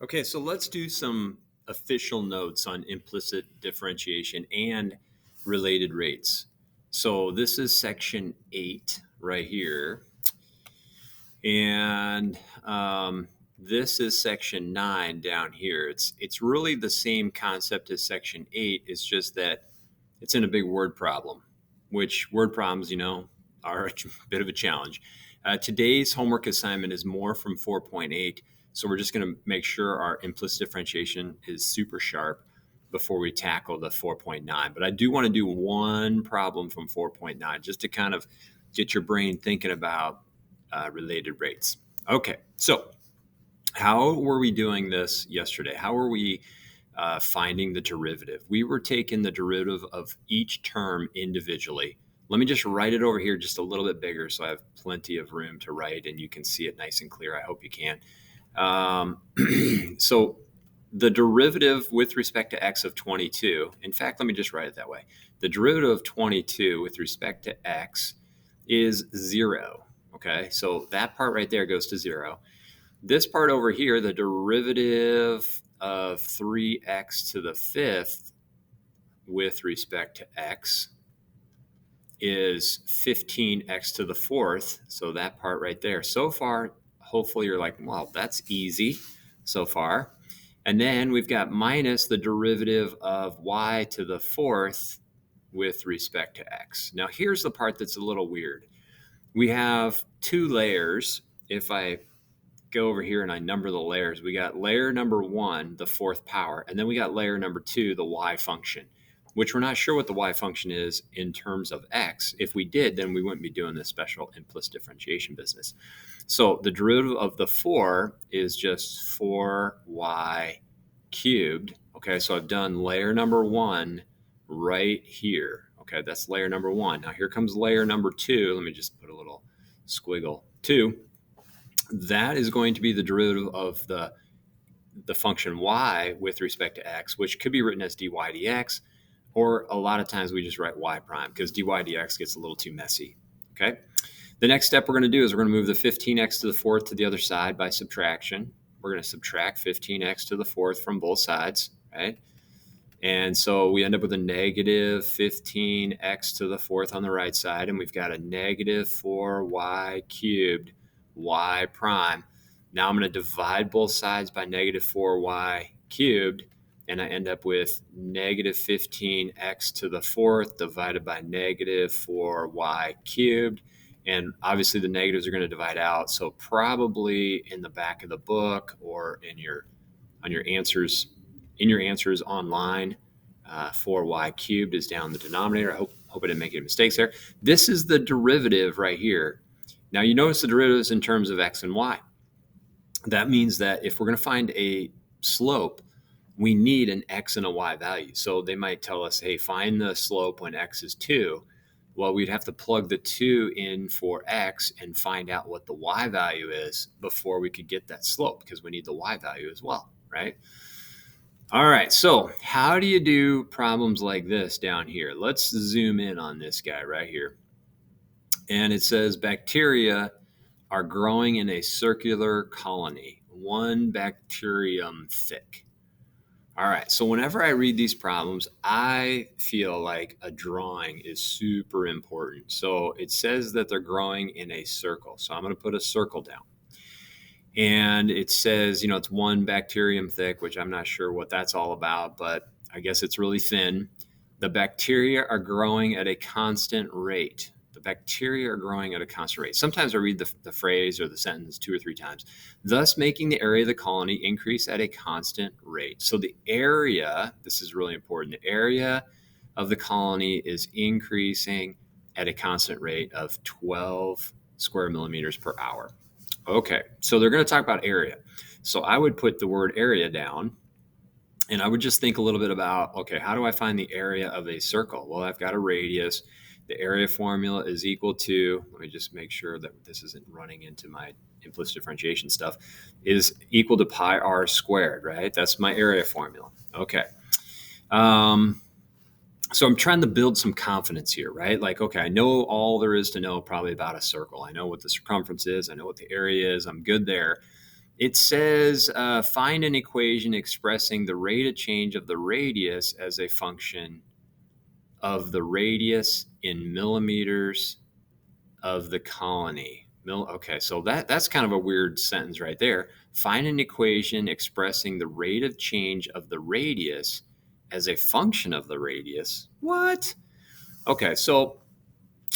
Okay, so let's do some official notes on implicit differentiation and related rates. So this is section 8 right here. And this is section 9 down here. It's really the same concept as section 8. It's just that it's in a big word problem, which word problems, are a bit of a challenge. Today's homework assignment is more from 4.8. So we're just going to make sure our implicit differentiation is super sharp before we tackle the 4.9. But I do want to do one problem from 4.9 just to kind of get your brain thinking about related rates. Okay, so how were we doing this yesterday? How were we finding the derivative? We were taking the derivative of each term individually. Let me just write it over here just a little bit bigger so I have plenty of room to write and you can see it nice and clear. I hope you can. So the derivative with respect to x of 22, in fact, let me just write it that way. The derivative of 22 with respect to x is 0. Okay, so that part right there goes to 0. This part over here, the derivative of 3x to the 5th with respect to x is 15x to the 4th. So that part right there. So far, hopefully you're like, well, that's easy so far. And then we've got minus the derivative of y to the 4th with respect to x. Now here's the part that's a little weird. We have two layers. If I go over here and I number the layers, we got layer number 1, the 4th power, and then we got layer number 2, the y function, which we're not sure what the y function is in terms of x. If we did, then we wouldn't be doing this special implicit differentiation business. So the derivative of the 4 is just 4y cubed. Okay, so I've done layer number 1 right here. Okay, that's layer number 1. Now here comes layer number 2. Let me just put a little squiggle. 2. That is going to be the derivative of the function y with respect to x, which could be written as dy dx, or a lot of times we just write y prime because dy dx gets a little too messy. Okay. The next step we're going to do is we're going to move the 15x to the 4th to the other side by subtraction. We're going to subtract 15x to the 4th from both sides, right? And so we end up with a negative 15x to the 4th on the right side, and we've got a negative 4y cubed y prime. Now I'm going to divide both sides by negative 4y cubed, and I end up with negative 15x to the 4th divided by negative 4y cubed. And obviously the negatives are going to divide out. So probably in the back of the book or in your answers online, 4y cubed is down the denominator. I hope I didn't make any mistakes there. This is the derivative right here. Now you notice the derivatives in terms of x and y. That means that if we're going to find a slope, we need an x and a y value. So they might tell us, hey, find the slope when x is 2. Well, we'd have to plug the 2 in for x and find out what the y value is before we could get that slope, because we need the y value as well, right? All right, so how do you do problems like this down here? Let's zoom in on this guy right here. And it says bacteria are growing in a circular colony, 1 bacterium thick. All right, so whenever I read these problems, I feel like a drawing is super important. So it says that they're growing in a circle. So I'm going to put a circle down. And it says, it's 1 bacterium thick, which I'm not sure what that's all about, but I guess it's really thin. The bacteria are growing at a constant rate. The bacteria are growing at a constant rate. Sometimes I read the phrase or the sentence 2 or 3 times, thus making the area of the colony increase at a constant rate. So the area, this is really important, the area of the colony is increasing at a constant rate of 12 square millimeters per hour. Okay, so they're going to talk about area. So I would put the word area down, and I would just think a little bit about, okay, how do I find the area of a circle? Well, I've got a radius. The area formula is equal to, let me just make sure that this isn't running into my implicit differentiation stuff, is equal to pi r squared, right? That's my area formula. Okay. So I'm trying to build some confidence here, right? Like, okay, I know all there is to know probably about a circle. I know what the circumference is. I know what the area is. I'm good there. It says find an equation expressing the rate of change of the radius as a function of the radius in millimeters of the colony. Okay, so that's kind of a weird sentence right there. Find an equation expressing the rate of change of the radius as a function of the radius. What? Okay, so,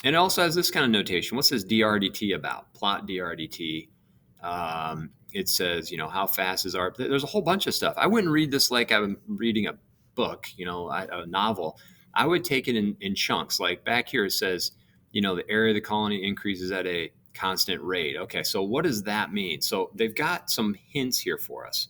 and it also has this kind of notation. What says drdt about? Plot drdt. It says, how fast is our, there's a whole bunch of stuff. I wouldn't read this like I'm reading a book, a novel. I would take it in chunks. Like back here, it says, the area of the colony increases at a constant rate. Okay, so what does that mean? So they've got some hints here for us.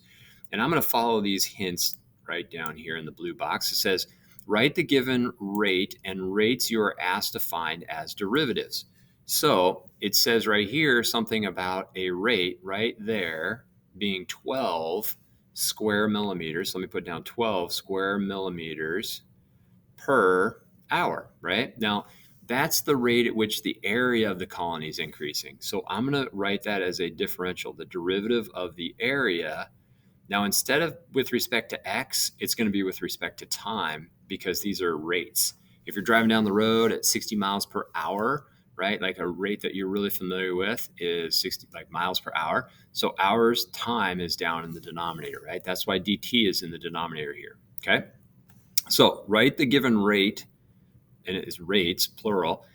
And I'm going to follow these hints right down here in the blue box. It says, write the given rate and rates you are asked to find as derivatives. So it says right here something about a rate right there being 12 square millimeters. So let me put down 12 square millimeters per hour, right? Now, that's the rate at which the area of the colony is increasing. So I'm going to write that as a differential, the derivative of the area. Now, instead of with respect to x, it's going to be with respect to time because these are rates. If you're driving down the road at 60 miles per hour, right, like a rate that you're really familiar with is 60 like miles per hour. So hours time is down in the denominator, right? That's why dt is in the denominator here, okay? So write the given rate, and it is rates, plural.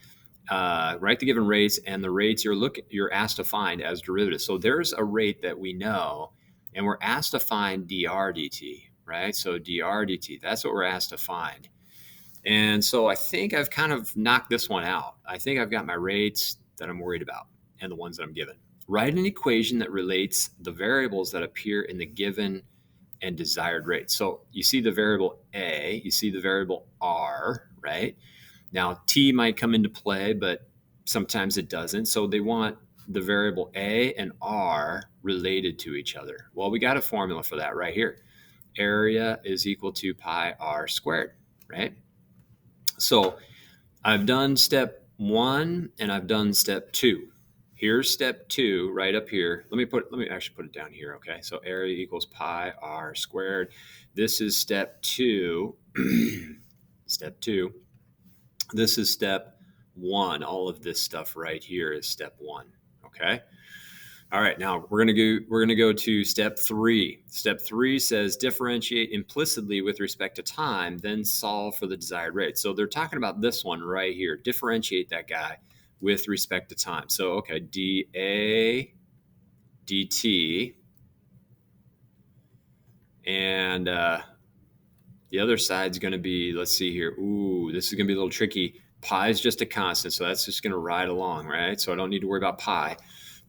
Write the given rates and the rates you're asked to find as derivatives. So there's a rate that we know, and we're asked to find dr dt, right? So dr dt, that's what we're asked to find. And so I think I've kind of knocked this one out. I think I've got my rates that I'm worried about and the ones that I'm given. Write an equation that relates the variables that appear in the given and desired rates. So you see the variable a, you see the variable r, right? Now, t might come into play, but sometimes it doesn't. So they want the variable a and r related to each other. Well, we got a formula for that right here. Area is equal to pi r squared, right? So I've done step 1 and I've done step 2. Here's step 2 right up here. Let me actually put it down here, okay? So area equals pi r squared. This is step 2. Step 2. This is step 1. All of this stuff right here is step 1, okay? All right, now we're gonna go to step 3. Step 3 says differentiate implicitly with respect to time, then solve for the desired rate. So they're talking about this one right here. Differentiate that guy with respect to time. So okay, dA dt, and the other side's going to be, let's see here. Ooh, this is going to be a little tricky. Pi is just a constant, so that's just going to ride along, right? So I don't need to worry about pi.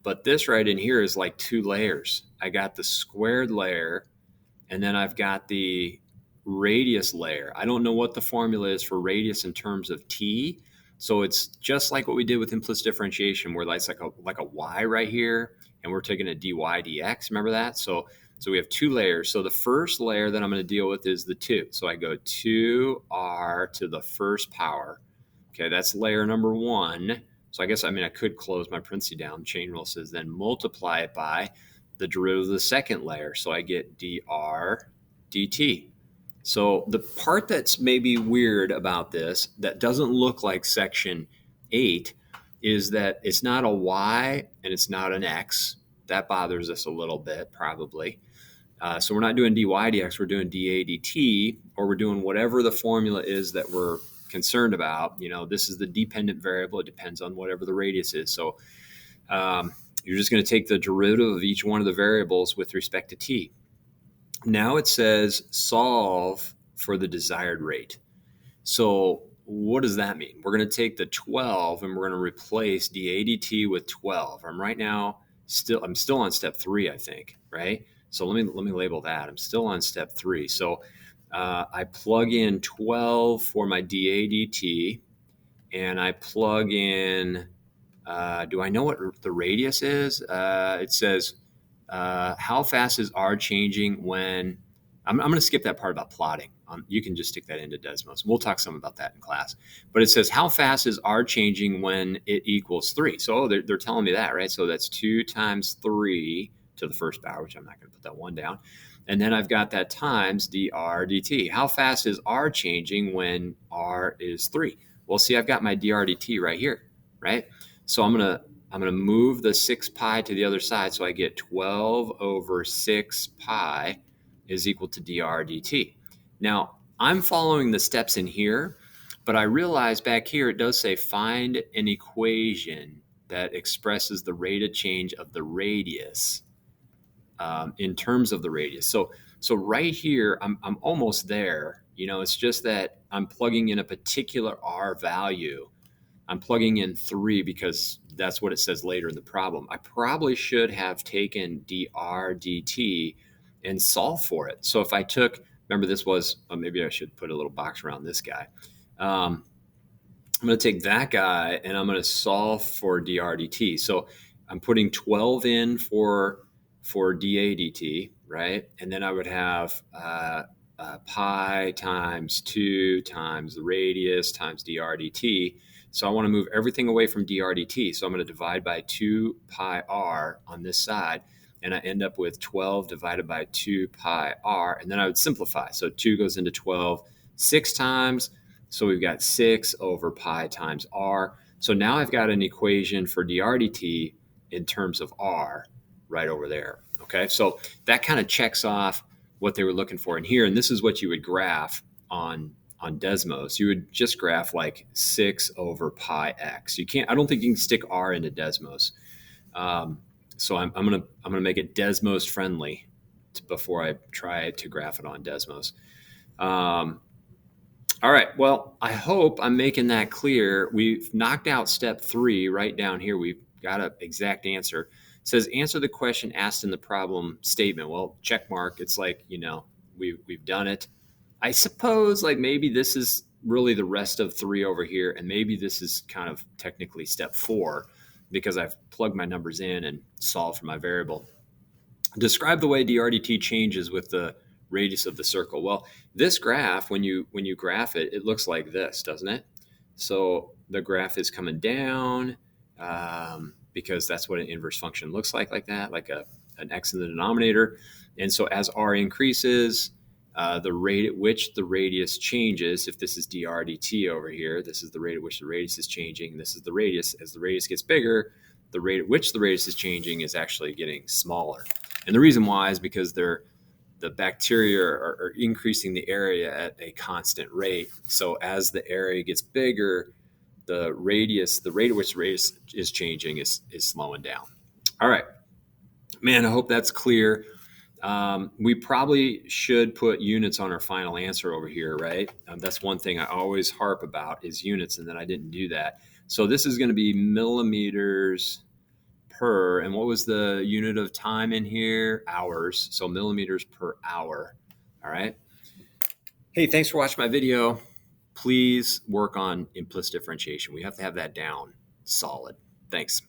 But this right in here is like 2 layers. I got the squared layer, and then I've got the radius layer. I don't know what the formula is for radius in terms of t. So it's just like what we did with implicit differentiation, where it's like a y right here, and we're taking a dy dx. Remember that? So we have 2 layers. So the first layer that I'm going to deal with is the 2. So I go 2r to the first power. Okay, that's layer number 1. So I guess, I could close my parenthesis down. Chain rule says then multiply it by the derivative of the second layer. So I get dr dt. So the part that's maybe weird about this that doesn't look like section 8 is that it's not a y and it's not an x. That bothers us a little bit, probably. So we're not doing dy dx, we're doing dA dt, or we're doing whatever the formula is that we're concerned about. This is the dependent variable. It depends on whatever the radius is. So you're just going to take the derivative of each one of the variables with respect to t. Now it says solve for the desired rate. So what does that mean? We're going to take the 12 and we're going to replace dA dt with 12. I'm still on step 3, I think, right? So let me label that. I'm still on step 3. So I plug in 12 for my dA dt, and I plug in, do I know what the radius is? It says, how fast is r changing when, I'm going to skip that part about plotting. You can just stick that into Desmos. We'll talk some about that in class. But it says, how fast is r changing when it equals 3? So they're telling me that, right? So that's 2 times 3 to the first power, which I'm not going to put that 1 down. And then I've got that times dr dt. How fast is r changing when r is 3? Well, see, I've got my dr dt right here, right? So I'm going to move the 6 pi to the other side, so I get 12 over 6 pi is equal to dr dt. Now, I'm following the steps in here, but I realize back here it does say find an equation that expresses the rate of change of the radius in terms of the radius. So right here, I'm almost there. You know, it's just that I'm plugging in a particular r value. I'm plugging in 3 because that's what it says later in the problem. I probably should have taken dr dt and solved for it. So if I took, remember this was, maybe I should put a little box around this guy. I'm going to take that guy and I'm going to solve for dr dt. So I'm putting 12 in for dA dt, right? And then I would have pi times 2 times the radius times dr dt. So I want to move everything away from dr dt. So I'm going to divide by 2 pi r on this side. And I end up with 12 divided by 2 pi r. And then I would simplify. So 2 goes into 12 6 times. So we've got 6 over pi times r. So now I've got an equation for dr dt in terms of r right over there. Okay, so that kind of checks off what they were looking for in here. And this is what you would graph on Desmos. You would just graph like 6 over pi x. You can't, I don't think you can stick r into Desmos. So I'm gonna make it Desmos friendly before I try to graph it on Desmos. All right, well, I hope I'm making that clear. We've knocked out step 3 right down here. We've got an exact answer. It says, answer the question asked in the problem statement. Well, check mark. It's like, you know, we've done it. I suppose like maybe this is really the rest of 3 over here, and maybe this is kind of technically step 4 because I've plugged my numbers in and solved for my variable. Describe the way dr dt changes with the radius of the circle. Well, this graph, when you graph it, it looks like this, doesn't it? So the graph is coming down because that's what an inverse function looks like that, like an x in the denominator. And so as r increases, the rate at which the radius changes, if this is dr dt over here, this is the rate at which the radius is changing. This is the radius. As the radius gets bigger, the rate at which the radius is changing is actually getting smaller. And the reason why is because the bacteria are increasing the area at a constant rate. So as the area gets bigger, the rate at which the radius is changing is slowing down. All right, man, I hope that's clear. We probably should put units on our final answer over here, right? That's one thing I always harp about is units, and then I didn't do that. So this is going to be millimeters per, and what was the unit of time in here? Hours. So millimeters per hour. All right. Hey, thanks for watching my video. Please work on implicit differentiation. We have to have that down solid. Thanks.